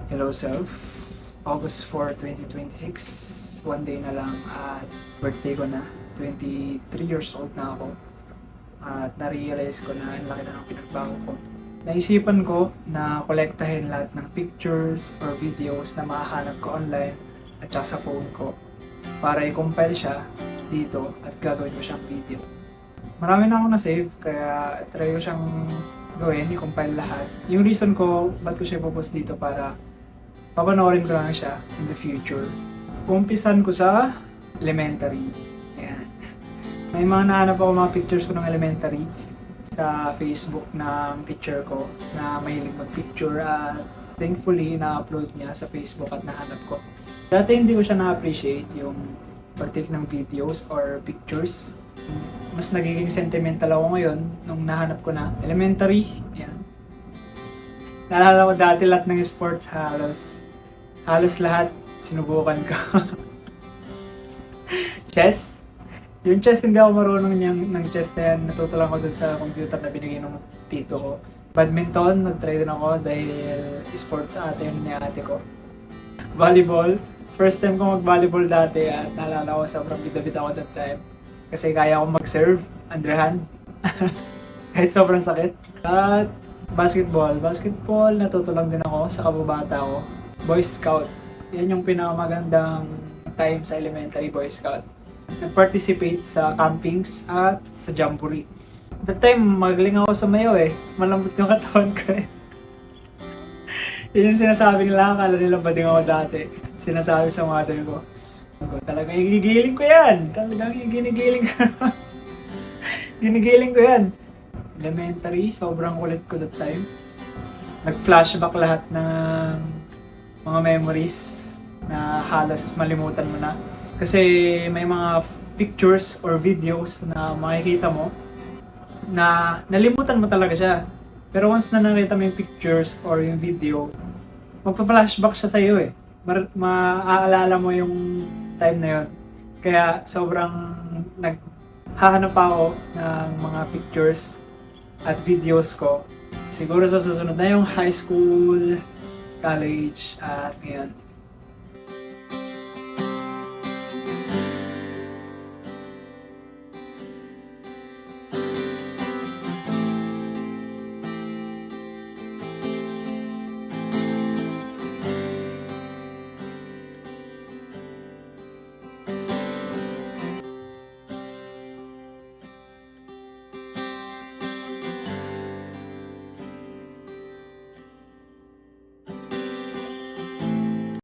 Hello Self, August 4, 2026, one day na lang at birthday ko na. 23 years old na ako at na-realize ko na ang laki na ng pinagbago ko. Naisipan ko na kolektahin lahat ng pictures or videos na mahahanap ko online at saka sa phone ko para i-compile siya dito at gagawin ko siyang video. Marami na akong na-save kaya try ko siyang gawin, i-compile lahat. Yung reason ko ba't ko siya ipopost dito para papanoorin ko lang siya in the future. Umpisan ko sa elementary. Ayan. May mga nahanap ako mga pictures ko ng elementary sa Facebook ng teacher ko na mahilig mag-picture at thankfully na-upload niya sa Facebook at nahanap ko. Dati hindi ko siya na-appreciate yung pag-take ng videos or pictures. Mas nagiging sentimental ako ngayon nung nahanap ko na elementary. Ayan. Naalala ko dati lahat ng sports halos lahat sinubukan ko. Chess? Yung chess hindi ako marunong ng chess na yan. Natuto lang ako dun sa computer na binigay ng tito ko. Badminton, nag-try din ako dahil sports sa atin ni ate ko. Volleyball, first time ko mag-volleyball dati at naalala ko sobrang bida-bida ako that time. Kasi kaya akong mag-serve, underhand. Kahit sobrang sakit. At basketball, natuto lang din ako sa kababata ko. Boy Scout. Yan yung pinakamagandang time sa elementary, Boy Scout. Nag-participate sa campings at sa jamboree. That time, magaling ako sa mayo eh. Malambot yung katawan ko eh. Yun yung sinasabi nila, akala nila bading ako dati. Sinasabi sa mother ko. Talagang ginigiling ko yan. Talagang ginigiling ko. Ginigiling ko yan. Elementary, sobrang kulit ko that time. Nag-flashback lahat ng mga memories na halos malimutan mo na. Kasi may mga pictures or videos na makikita mo na nalimutan mo talaga siya. Pero once na nakita mo yung pictures or yung video, magpa-flashback siya sa iyo eh. Maaalala mo yung time na yun. Kaya sobrang naghahanap ako ng mga pictures at videos ko. Siguro sa susunod na yung high school, college, at ngayon.